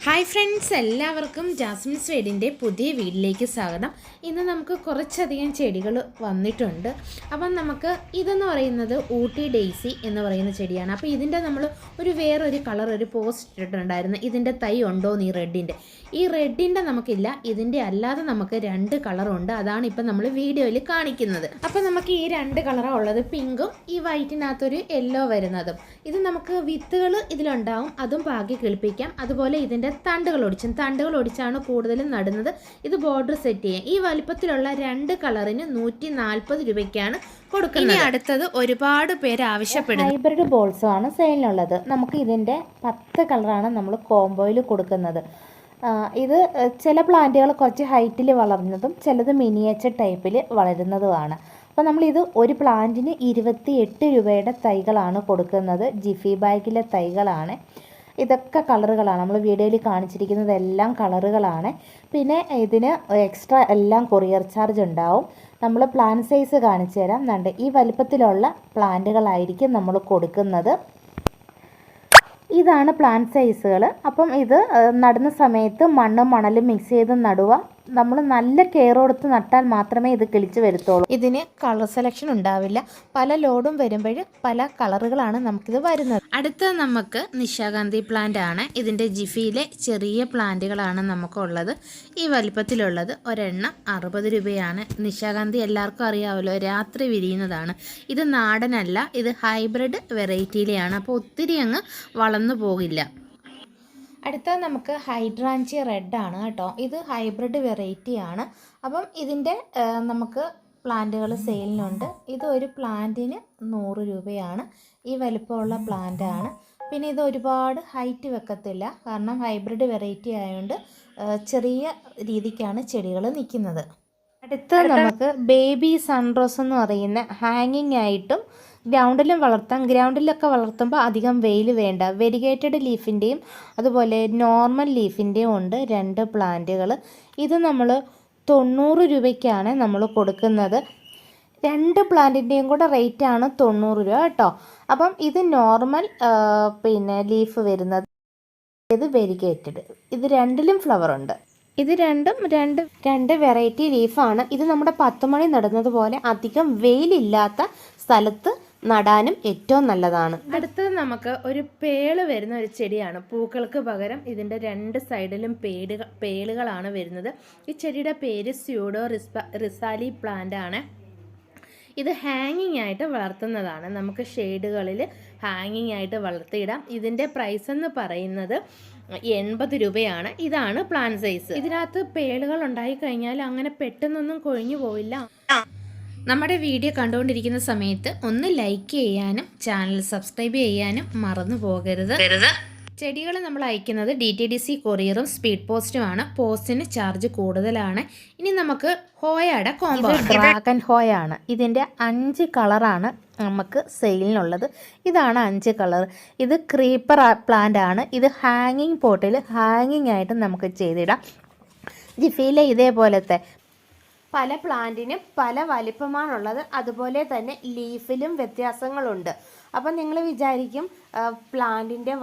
Hi friends, എല്ലാവർക്കും Jasmine's വീടിൻ്റെ പുതിയ വീട്ടിലേക്ക് സ്വാഗതം. ഇന്ന് നമുക്ക് കുറച്ചധികം ചെടികൾ വന്നിട്ടുണ്ട്. അപ്പം നമുക്ക് ഇതെന്ന് പറയുന്നത് ഊട്ടി ഡെയ്സി എന്ന് പറയുന്ന ചെടിയാണ്. അപ്പോൾ ഇതിൻ്റെ നമ്മൾ വേറൊരു കളർ ഒരു പോസ്റ്റ് ഇട്ടിട്ടുണ്ടായിരുന്നു. ഇതിൻ്റെ തൈ ഉണ്ടോ എന്ന് ഈ റെഡിൻ്റെ നമുക്കില്ല. ഇതിൻ്റെ അല്ലാതെ നമുക്ക് രണ്ട് കളറുണ്ട്. അതാണ് ഇപ്പം നമ്മൾ വീഡിയോയിൽ കാണിക്കുന്നത്. അപ്പോൾ നമുക്ക് ഈ രണ്ട് കളറാണ് ഉള്ളത്, പിങ്കും ഈ വൈറ്റിനകത്തൊരു യെല്ലോ വരുന്നതും. ഇത് നമുക്ക് വിത്തുകൾ ഇതിലുണ്ടാവും, അതും പാകി കിളിപ്പിക്കാം. അതുപോലെ ഇതിൻ്റെ തണ്ടുകൾ ഒടിച്ചാണ് കൂടുതലും നടുന്നത്. ഇത് ബോർഡർ സെറ്റ് ചെയ്യാം. ഈ വലിപ്പത്തിലുള്ള രണ്ട് കളറിന് 140 രൂപയ്ക്കാണ് കൊടുക്കുന്നത്. ഇനി അടുത്തത് ഒരുപാട് പേര് ആവശ്യപ്പെടുന്നത് ഹൈബ്രിഡ് ബോൾസും ആണ് സെയിലിനുള്ളത്. നമുക്ക് ഇതിൻ്റെ 10 കളറാണ് നമ്മൾ കോംബോയിൽ കൊടുക്കുന്നത്. ഇത് ചില പ്ലാന്റുകൾ കുറച്ച് ഹൈറ്റിൽ വളർന്നതും ചിലത് മിനിയേച്ചർ ടൈപ്പിൽ വളരുന്നതുമാണ്. അപ്പോൾ നമ്മളിത് ഒരു പ്ലാന്റിന് 28 രൂപയുടെ തൈകളാണ് കൊടുക്കുന്നത്. ജിഫി ബാഗിലെ തൈകളാണ്. ഇതൊക്കെ കളറുകളാണ്, നമ്മൾ വീഡിയോയിൽ കാണിച്ചിരിക്കുന്നത് എല്ലാം കളറുകളാണ്. പിന്നെ ഇതിന് എക്സ്ട്രാ എല്ലാം കൊറിയർ ചാർജ് ഉണ്ടാവും. നമ്മൾ പ്ലാന്റ് സൈസ് കാണിച്ചു തരാം. കണ്ട് ഈ വലിപ്പത്തിലുള്ള പ്ലാന്റുകളായിരിക്കും നമ്മൾ കൊടുക്കുന്നത്. ഇതാണ് പ്ലാന്റ് സൈസുകൾ. അപ്പം ഇത് നടുന്ന സമയത്ത് മണ്ണും മണലും മിക്സ് ചെയ്ത് നടുക. നമ്മൾ നല്ല കെയർ കൊടുത്ത് നട്ടാൽ മാത്രമേ ഇത് കിളിച്ച് വരുത്തുള്ളൂ. ഇതിന് കളർ സെലക്ഷൻ ഉണ്ടാവില്ല. പല ലോഡും വരുമ്പോൾ പല കളറുകളാണ് നമുക്കിത് വരുന്നത്. അടുത്ത നമുക്ക് നിശാഗന്ധി പ്ലാന്റ് ആണ്. ഇതിൻ്റെ ജിഫിയിലെ ചെറിയ പ്ലാന്റുകളാണ് നമുക്കുള്ളത്. ഈ വലിപ്പത്തിലുള്ളത് ഒരെണ്ണം 60 രൂപയാണ്. നിശാഗന്ധി എല്ലാവർക്കും അറിയാമല്ലോ, രാത്രി വിരിയുന്നതാണ്. ഇത് നാടനല്ല, ഇത് ഹൈബ്രിഡ് വെറൈറ്റിയിലെയാണ്. അപ്പോൾ ഒത്തിരി അങ്ങ് വളർന്നു പോകില്ല. അടുത്ത നമുക്ക് ഹൈഡ്രാഞ്ചിയ റെഡ് ആണ് കേട്ടോ. ഇത് ഹൈബ്രിഡ് വെറൈറ്റി ആണ്. അപ്പം ഇതിൻ്റെ നമുക്ക് പ്ലാന്റുകൾ സെയിലിനുണ്ട്. ഇത് ഒരു പ്ലാന്റിന് 100 രൂപയാണ്. ഈ വലിപ്പമുള്ള പ്ലാന്റ് ആണ്. പിന്നെ ഇത് ഒരുപാട് ഹൈറ്റ് വെക്കത്തില്ല, കാരണം ഹൈബ്രിഡ് വെറൈറ്റി ആയതുകൊണ്ട് ചെറിയ രീതിക്കാണ് ചെടികൾ നിൽക്കുന്നത്. അടുത്ത നമുക്ക് ബേബി സൺറോസ് എന്ന് പറയുന്ന ഹാങ്ങിങ് ആയിട്ടും ഗ്രൗണ്ടിലും വളർത്താം. ഗ്രൗണ്ടിലൊക്കെ വളർത്തുമ്പോൾ അധികം വെയിൽ വേണ്ട. വെരിഗേറ്റഡ് ലീഫിൻ്റെയും അതുപോലെ നോർമൽ ലീഫിൻ്റെയും ഉണ്ട് രണ്ട് പ്ലാന്റുകൾ. ഇത് നമ്മൾ 90 രൂപയ്ക്കാണ് നമ്മൾ കൊടുക്കുന്നത്. രണ്ട് പ്ലാന്റിൻ്റെയും കൂടെ റേറ്റാണ് 90 രൂപ കേട്ടോ. അപ്പം ഇത് നോർമൽ പിന്നെ ലീഫ് വരുന്നത്, ഇത് വെരിഗേറ്റഡ്. ഇത് രണ്ടിലും ഫ്ലവർ ഉണ്ട്. ഇത് രണ്ട് വെറൈറ്റി ലീഫാണ്. ഇത് നമ്മുടെ 10 മണി നടുന്നത് പോലെ അധികം വെയിലില്ലാത്ത സ്ഥലത്ത് നടാനും ഏറ്റവും നല്ലതാണ്. അടുത്തത് നമുക്ക് ഒരു പേള് വരുന്ന ഒരു ചെടിയാണ്. പൂക്കൾക്ക് പകരം ഇതിൻ്റെ രണ്ട് സൈഡിലും പേളുകളാണ് വരുന്നത്. ഈ ചെടിയുടെ പേര് സ്യൂഡോ റിസാലി പ്ലാന്റ് ആണ്. ഇത് ഹാങ്ങിങ് ആയിട്ട് വളർത്തുന്നതാണ്. നമുക്ക് ഷെയ്ഡുകളിൽ ഹാങ്ങിങ് ആയിട്ട് വളർത്തിയിടാം. ഇതിൻ്റെ പ്രൈസ് എന്ന് പറയുന്നത് 80 രൂപയാണ്. ഇതാണ് പ്ലാൻ സൈസ്. ഇതിനകത്ത് പേളുകൾ ഉണ്ടായി കഴിഞ്ഞാൽ അങ്ങനെ പെട്ടെന്നൊന്നും കൊഴിഞ്ഞു പോവില്ല. നമ്മുടെ വീഡിയോ കണ്ടുകൊണ്ടിരിക്കുന്ന സമയത്ത് ഒന്ന് ലൈക്ക് ചെയ്യാനും ചാനൽ സബ്സ്ക്രൈബ് ചെയ്യാനും മറന്നു പോകരുത്. ചെടികൾ നമ്മൾ അയക്കുന്നത് DTDC കൊറിയറും സ്പീഡ് പോസ്റ്റുമാണ്. പോസ്റ്റിന് ചാർജ് കൂടുതലാണ്. ഇനി നമുക്ക് ഹോയയുടെ കോംബോ, ഡ്രാഗൺ ഹോയാണ്. ഇതിൻ്റെ 5 കളറാണ് നമുക്ക് സെയിലിനുള്ളത്. ഇതാണ് 5 കളർ. ഇത് ക്രീപ്പർ പ്ലാന്റ് ആണ്. ഇത് ഹാങ്ങിങ് പോട്ടിൽ ഹാങ്ങിങ് ആയിട്ട് നമുക്ക് ചെയ്തിടാം. ജിഫിയിലെ ഇതേപോലത്തെ പല പ്ലാന്റിനും പല വലിപ്പമാണുള്ളത്. അതുപോലെ തന്നെ ലീഫിലും വ്യത്യാസങ്ങളുണ്ട്. അപ്പം നിങ്ങൾ വിചാരിക്കും പ്ലാന്റിൻ്റെ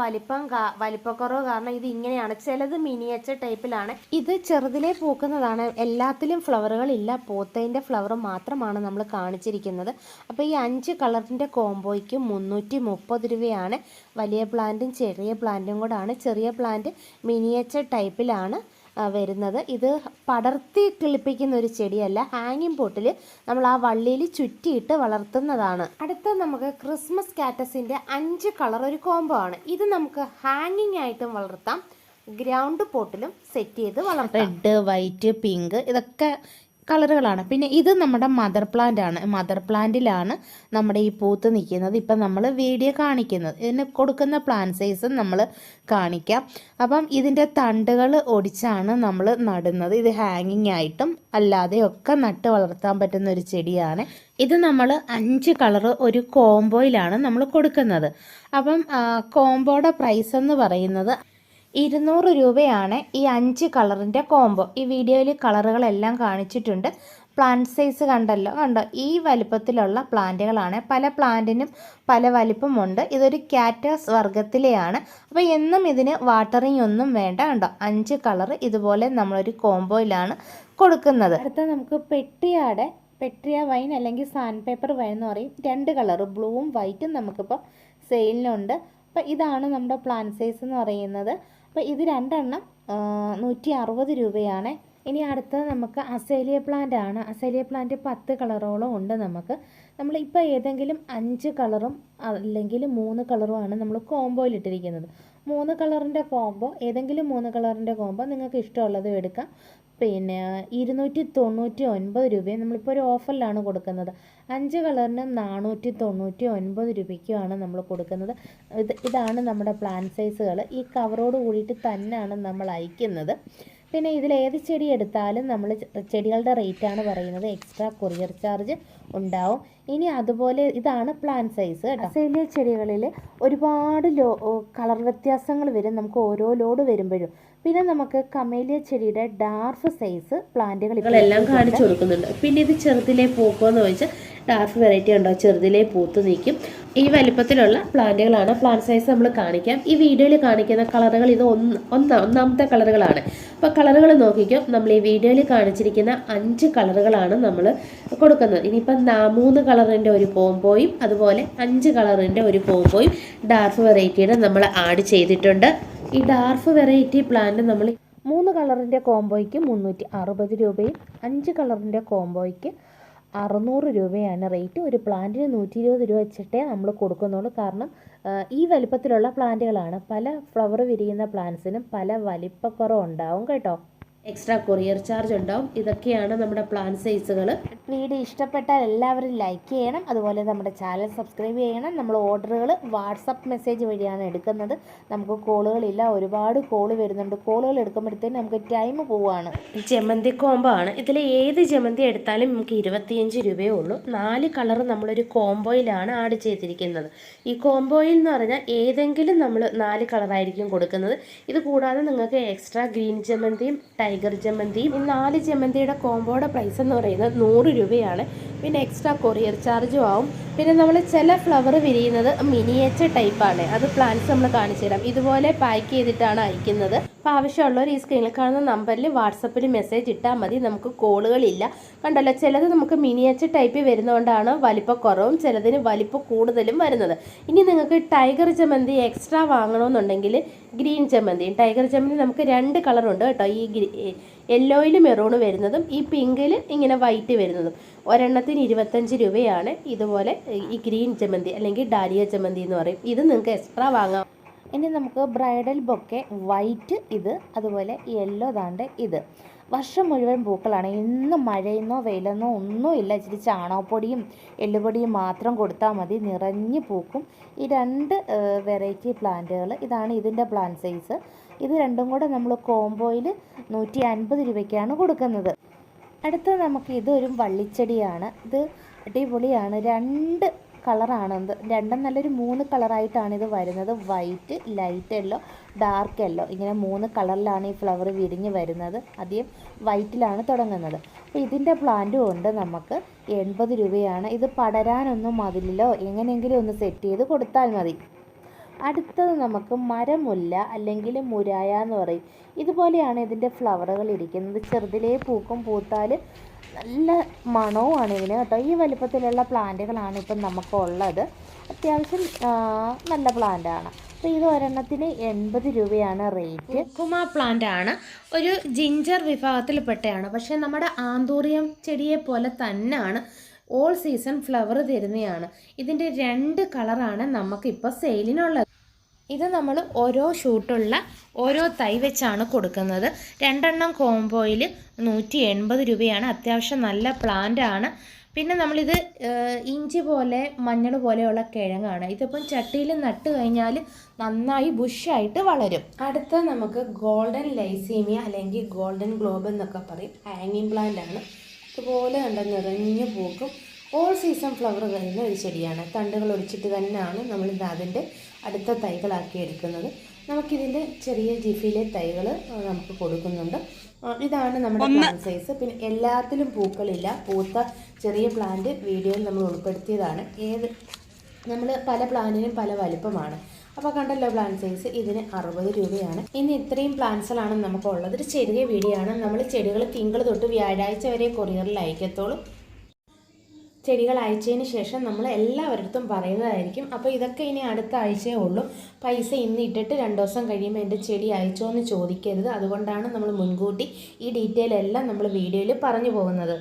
വലിപ്പക്കുറവ് കാരണം ഇത് ഇങ്ങനെയാണ്. ചിലത് മിനിയേച്ചർ ടൈപ്പിലാണ്. ഇത് ചെറുതിലേ പൂക്കുന്നതാണ്. എല്ലാത്തിലും ഫ്ലവറുകളില്ല, പോത്തതിൻ്റെ ഫ്ലവർ മാത്രമാണ് നമ്മൾ കാണിച്ചിരിക്കുന്നത്. അപ്പോൾ ഈ 5 കളറിൻ്റെ കോംബോയ്ക്ക് 330 രൂപയാണ്. വലിയ പ്ലാന്റും ചെറിയ പ്ലാന്റും കൂടാണ്. ചെറിയ പ്ലാന്റ് മിനിയേച്ചർ ടൈപ്പിലാണ് വരുന്നത്. ഇത് പടർത്തി കിളിപ്പിക്കുന്ന ഒരു ചെടിയല്ല, ഹാങ്ങിങ് പോട്ടിൽ നമ്മൾ ആ വള്ളിയിൽ ചുറ്റിയിട്ട് വളർത്തുന്നതാണ്. അടുത്ത നമുക്ക് ക്രിസ്മസ് കാറ്റസിൻ്റെ 5 കളർ ഒരു കോംബോ ആണ്. ഇത് നമുക്ക് ഹാങ്ങിങ് ആയിട്ടും വളർത്താം, ഗ്രൗണ്ട് പോട്ടിലും സെറ്റ് ചെയ്ത് വളർത്താം. റെഡ്, വൈറ്റ്, പിങ്ക് ഇതൊക്കെ കളറുകളാണ്. പിന്നെ ഇത് നമ്മുടെ മദർ പ്ലാന്റ് ആണ്. മദർ പ്ലാന്റിലാണ് നമ്മുടെ ഈ പൂത്ത് നിൽക്കുന്നത്. ഇപ്പം നമ്മൾ വീഡിയോ കാണിക്കുന്നത്. ഇതിന് കൊടുക്കുന്ന പ്ലാന്റ് സൈസും നമ്മൾ കാണിക്കാം. അപ്പം ഇതിൻ്റെ തണ്ടുകൾ ഒടിച്ചാണ് നമ്മൾ നടുന്നത്. ഇത് ഹാങ്ങിങ് ആയിട്ടും അല്ലാതെയൊക്കെ നട്ട് വളർത്താൻ പറ്റുന്ന ഒരു ചെടിയാണ്. ഇത് നമ്മൾ 5 കളർ ഒരു കോംബോയിലാണ് നമ്മൾ കൊടുക്കുന്നത്. അപ്പം കോംബോയുടെ പ്രൈസ് എന്ന് പറയുന്നത് 200 രൂപയാണ് ഈ 5 കളറിൻ്റെ കോംബോ. ഈ വീഡിയോയിൽ കളറുകളെല്ലാം കാണിച്ചിട്ടുണ്ട്. പ്ലാന്റ് സൈസ് കണ്ടല്ലോ, കണ്ടോ? ഈ വലിപ്പത്തിലുള്ള പ്ലാന്റുകളാണ്. പല പ്ലാന്റിനും പല വലിപ്പമുണ്ട്. ഇതൊരു കാറ്റസ് വർഗ്ഗത്തിലെയാണ്. അപ്പോൾ എന്നും ഇതിന് വാട്ടറിങ് ഒന്നും വേണ്ട. കണ്ടോ? 5 കളർ ഇതുപോലെ നമ്മളൊരു കോംബോയിലാണ് കൊടുക്കുന്നത്. അടുത്ത നമുക്ക് പെട്രിയ വൈൻ അല്ലെങ്കിൽ സാൻഡ് പേപ്പർ വൈൻ എന്ന് പറയും. 2 കളർ ബ്ലൂവും വൈറ്റും നമുക്കിപ്പോൾ സെയിലിനുണ്ട്. അപ്പോൾ ഇതാണ് നമ്മുടെ പ്ലാന്റ് സൈസ് എന്ന് പറയുന്നത്. അപ്പോൾ ഇത് 2 എണ്ണം 160 രൂപയാണ്. ഇനി അടുത്തത് നമുക്ക് അസേലിയ പ്ലാന്റ് ആണ്. അസേലിയ പ്ലാന്റ് 10 കളറോളം ഉണ്ട് നമുക്ക്. നമ്മളിപ്പോൾ ഏതെങ്കിലും 5 കളറും അല്ലെങ്കിൽ 3 കളറുമാണ് നമ്മൾ കോംബോയിൽ ഇട്ടിരിക്കുന്നത്. 3 കളറിൻ്റെ കോംബോ, ഏതെങ്കിലും 3 കളറിൻ്റെ കോംബോ നിങ്ങൾക്ക് ഇഷ്ടമുള്ളതും എടുക്കാം. പിന്നെ 299 രൂപയും നമ്മളിപ്പോൾ ഒരു ഓഫറിലാണ് കൊടുക്കുന്നത്. 5 കളറിന് 499 രൂപയ്ക്കുമാണ് നമ്മൾ കൊടുക്കുന്നത്. ഇതാണ് നമ്മുടെ പ്ലാന്റ് സൈസുകൾ. ഈ കവറോട് കൂടിയിട്ട് തന്നെയാണ് നമ്മൾ അയക്കുന്നത്. പിന്നെ ഇതിലേത് ചെടി എടുത്താലും നമ്മൾ ചെടികളുടെ റേറ്റാണ് പറയുന്നത്. എക്സ്ട്രാ കൊറിയർ ചാർജ് ഉണ്ടാവും. ഇനി അതുപോലെ ഇതാണ് പ്ലാന്റ് സൈസ് കേട്ടോ. അസേലിയ ചെടികളിൽ ഒരുപാട് കളർ വ്യത്യാസങ്ങൾ വരും നമുക്ക് ഓരോ ലോഡ് വരുമ്പോഴും. പിന്നെ നമുക്ക് കമേലിയ ചെടിയുടെ ഡാർഫ് സൈസ് പ്ലാന്റുകളെല്ലാം കാണിച്ചു കൊടുക്കുന്നുണ്ട്. പിന്നെ ഇത് ചെറുതിലേ പൂക്കുമെന്ന് ചോദിച്ചാൽ ഡാർഫ് വെറൈറ്റി ഉണ്ടോ, ചെറുതിലേ പൂത്ത് നിൽക്കും. ഈ വലിപ്പത്തിലുള്ള പ്ലാന്റുകളാണ്. പ്ലാന്റ് സൈസ് നമ്മൾ കാണിക്കാം. ഈ വീഡിയോയിൽ കാണിക്കുന്ന കളറുകൾ ഇത് ഒന്നാമത്തെ കളറുകളാണ്. അപ്പോൾ കളറുകൾ നോക്കിക്കോ. നമ്മൾ ഈ വീഡിയോയിൽ കാണിച്ചിരിക്കുന്ന 5 കളറുകളാണ് നമ്മൾ കൊടുക്കുന്നത്. ഇനിയിപ്പം 3 കളറിൻ്റെ ഒരു കോംബോയും അതുപോലെ 5 കളറിൻ്റെ ഒരു കോംബോയും ഡാർഫ് വെറൈറ്റിയുടെ നമ്മൾ ആഡ് ചെയ്തിട്ടുണ്ട്. ഈ ഡാർഫ് വെറൈറ്റി പ്ലാന്റ് നമ്മൾ 3 കളറിൻ്റെ കോംബോയ്ക്ക് 360 രൂപയും 5 കളറിൻ്റെ കോംബോയ്ക്ക് 600 രൂപയാണ് റേറ്റ്. ഒരു പ്ലാന്റിന് 120 രൂപ വെച്ചിട്ടേ നമ്മൾ കൊടുക്കുന്നുള്ളൂ. കാരണം ഈ വലിപ്പത്തിലുള്ള പ്ലാന്റുകളാണ്. പല ഫ്ലവർ വിരിയുന്ന പ്ലാന്റ്സിനും പല വലിപ്പക്കുറവ് ഉണ്ടാവും കേട്ടോ. എക്സ്ട്രാ കൊറിയർ ചാർജ് ഉണ്ടാവും. ഇതൊക്കെയാണ് നമ്മുടെ പ്ലാന്റ് സൈസുകൾ. വീഡിയോ ഇഷ്ടപ്പെട്ടാൽ എല്ലാവരും ലൈക്ക് ചെയ്യണം. അതുപോലെ നമ്മുടെ ചാനൽ സബ്സ്ക്രൈബ് ചെയ്യണം. നമ്മൾ ഓർഡറുകൾ വാട്സപ്പ് മെസ്സേജ് വഴിയാണ് എടുക്കുന്നത്. നമുക്ക് കോളുകളില്ല, ഒരുപാട് കോള് വരുന്നുണ്ട്. കോളുകൾ എടുക്കുമ്പോഴത്തേക്കും നമുക്ക് ടൈം പോവുകയാണ്. ജമന്തി കോംബോ ആണ്. ഇതിൽ ഏത് ജമന്തി എടുത്താലും നമുക്ക് 25 രൂപയേ ഉള്ളൂ. 4 കളർ നമ്മളൊരു കോംബോയിലാണ് ആഡ് ചെയ്തിരിക്കുന്നത്. ഈ കോംബോയിൽ എന്ന് പറഞ്ഞാൽ ഏതെങ്കിലും നമ്മൾ 4 കളറായിരിക്കും കൊടുക്കുന്നത്. ഇത് കൂടാതെ നിങ്ങൾക്ക് എക്സ്ട്രാ ഗ്രീൻ ജമന്തിയും ടൈഗർ ജമന്തിയും ഈ 4 ജമന്തിയുടെ കോംബോയുടെ പ്രൈസ് എന്ന് പറയുന്നത് 100 രൂപയാണ്. പിന്നെ എക്സ്ട്രാ കൊറിയർ ചാർജും ആവും. പിന്നെ നമ്മൾ ചില ഫ്ലവർ വിരിയുന്നത് മിനിയേച്ചർ ടൈപ്പാണ്. അത് പ്ലാന്റ്സ് നമ്മൾ കാണിച്ചു തരാം. ഇതുപോലെ പാക്ക് ചെയ്തിട്ടാണ് അയക്കുന്നത്. അപ്പോൾ ആവശ്യമുള്ളവർ ഈ സ്ക്രീനിൽ കാണുന്ന നമ്പറിൽ വാട്സപ്പിൽ മെസ്സേജ് ഇട്ടാൽ മതി. നമുക്ക് കോളുകളില്ല. കണ്ടല്ലോ, ചിലത് നമുക്ക് മിനിയേച്ചർ ടൈപ്പിൽ വരുന്നതുകൊണ്ടാണ് വലിപ്പക്കുറവും ചിലതിന് വലിപ്പം കൂടുതലും വരുന്നത്. ഇനി നിങ്ങൾക്ക് ടൈഗർ ജമന്തി എക്സ്ട്രാ വാങ്ങണമെന്നുണ്ടെങ്കിൽ ഗ്രീൻ ജമന്തി, ടൈഗർ ജമന്തി നമുക്ക് 2 കളറുണ്ട് കേട്ടോ. ഈ യെല്ലോയിൽ മെറൂൺ വരുന്നതും ഈ പിങ്കിൽ ഇങ്ങനെ വൈറ്റ് വരുന്നതും. ഒരെണ്ണത്തിന് 25 രൂപയാണ്. ഇതുപോലെ ഈ ഗ്രീൻ ജമന്തി അല്ലെങ്കിൽ ഡാലിയ ജമന്തി എന്ന് പറയും. ഇത് നിങ്ങൾക്ക് എക്സ്ട്രാ വാങ്ങാം. ഇനി നമുക്ക് ബ്രൈഡൽ ബൊക്കെ വൈറ്റ്, ഇത് അതുപോലെ യെല്ലോ ദാണ്ട് ഇത്. വർഷം മുഴുവൻ പൂക്കളാണ്. ഇന്ന് മഴയെന്നോ വെയിലെന്നോ ഒന്നുമില്ല. ഇച്ചിരി ചാണകപ്പൊടിയും എല്ലുപൊടിയും മാത്രം കൊടുത്താൽ മതി, നിറഞ്ഞ് പൂക്കും. ഈ 2 വെറൈറ്റി പ്ലാന്റുകൾ, ഇതാണ് ഇതിൻ്റെ പ്ലാന്റ് സൈസ്. ഇത് രണ്ടും കൂടെ നമ്മൾ കോംബോയിൽ 150 രൂപയ്ക്കാണ് കൊടുക്കുന്നത്. അടുത്ത നമുക്ക് ഇതൊരു വള്ളിച്ചെടിയാണ്. ഇത് അടിപൊളിയാണ്. 2 കളറാണ്. രണ്ടും നല്ലൊരു 3 കളറായിട്ടാണ് ഇത് വരുന്നത്. White, light yellow, dark yellow, ഇങ്ങനെ 3 കളറിലാണ് ഈ ഫ്ലവർ വിരിഞ്ഞ് വരുന്നത്. ആദ്യം വൈറ്റിലാണ് തുടങ്ങുന്നത്. അപ്പോൾ ഇതിൻ്റെ പ്ലാന്റും ഉണ്ട് നമുക്ക് 80 രൂപയാണ്. ഇത് പടരാനൊന്നും മതിലോ എങ്ങനെയെങ്കിലും ഒന്ന് സെറ്റ് ചെയ്ത് കൊടുത്താൽ മതി. അടുത്തത് നമുക്ക് മരമുല്ല അല്ലെങ്കിൽ മുരായ എന്ന് പറയും. ഇതുപോലെയാണ് ഇതിൻ്റെ ഫ്ലവറുകൾ ഇരിക്കുന്നത്. ചെറുതിലേ പൂക്കും. പൂത്താൽ നല്ല മണവുമാണ് ഇതിന് കേട്ടോ. ഈ വലിപ്പത്തിലുള്ള പ്ലാന്റുകളാണ് ഇപ്പം നമുക്കുള്ളത്. അത്യാവശ്യം നല്ല പ്ലാന്റാണ്. അപ്പോൾ ഇത് ഒരെണ്ണത്തിന് 80 രൂപയാണ് റേറ്റ്. കുമാ പ്ലാന്റ് ആണ്. ഒരു ജിഞ്ചർ വിഭാഗത്തിൽപ്പെട്ടതാണ്. പക്ഷേ നമ്മുടെ ആന്തൂറിയം ചെടിയെ പോലെ തന്നെയാണ്. ഓൾ സീസൺ ഫ്ലവർ തരുന്നതാണ്. ഇതിൻ്റെ 2 കളറാണ് നമുക്കിപ്പോൾ സെയിലിനുള്ളത്. ഇത് നമ്മൾ ഓരോ ഷൂട്ടുള്ള ഓരോ തൈ വെച്ചാണ് കൊടുക്കുന്നത്. 2 എണ്ണം കോംബോയിൽ 180 രൂപയാണ്. അത്യാവശ്യം നല്ല പ്ലാന്റ് ആണ്. പിന്നെ നമ്മളിത് ഇഞ്ചി പോലെ മഞ്ഞൾ പോലെയുള്ള കിഴങ്ങാണ്. ഇതിപ്പം ചട്ടിയിൽ നട്ട് കഴിഞ്ഞാൽ നന്നായി ബുഷായിട്ട് വളരും. അടുത്ത നമുക്ക് ഗോൾഡൻ ലൈസീമിയ അല്ലെങ്കിൽ ഗോൾഡൻ ഗ്ലോബ് എന്നൊക്കെ പറയും. ഹാങ്ങിങ് പ്ലാന്റ് ആണ്. ഇതുപോലെ കണ്ട നിറഞ്ഞു പൂക്കും. ഓൾ സീസൺ ഫ്ലവർ വരുന്ന ഒരു ചെടിയാണ്. തണ്ടുകൾ ഒടിച്ചിട്ട് തന്നെയാണ് നമ്മളിത് അതിൻ്റെ അടുത്ത തൈകളാക്കി എടുക്കുന്നത്. നമുക്കിതിൻ്റെ ചെറിയ ജിഫിയിലെ തൈകൾ നമുക്ക് കൊടുക്കുന്നുണ്ട്. ഇതാണ് നമ്മുടെ പ്ലാന്റ് സൈസ്. പിന്നെ എല്ലാത്തിലും പൂക്കളില്ല. പൂത്ത ചെറിയ പ്ലാന്റ് വീഡിയോയിൽ നമ്മൾ ഉൾപ്പെടുത്തിയതാണ്. നമ്മൾ പല പ്ലാന്റിനും പല വലുപ്പമാണ്. അപ്പോൾ കണ്ടല്ലോ പ്ലാന്റ് സൈസ്. ഇതിന് 60 രൂപയാണ്. ഇന്ന് ഇത്രയും പ്ലാന്റ്സുകളാണ് നമുക്കുള്ളത്. ഒരു ചെറിയ വീഡിയോ ആണ്. നമ്മൾ ചെടികൾ തിങ്കൾ തൊട്ട് വ്യാഴാഴ്ച വരെ കൊറിയറിൽ അയക്കത്തുള്ളൂ. ചെടികൾ അയച്ചതിന് ശേഷം നമ്മൾ എല്ലാവരുടെ പറയുന്നതായിരിക്കും. അപ്പോൾ ഇതൊക്കെ ഇനി അടുത്ത ആഴ്ചയേ ഉള്ളൂ. പൈസ ഇന്ന് ഇട്ടിട്ട് 2 ദിവസം കഴിയുമ്പോൾ എൻ്റെ ചെടി അയച്ചോ എന്ന് ചോദിക്കരുത്. അതുകൊണ്ടാണ് നമ്മൾ മുൻകൂട്ടി ഈ ഡീറ്റെയിൽ എല്ലാം നമ്മൾ വീഡിയോയിൽ പറഞ്ഞു പോകുന്നത്.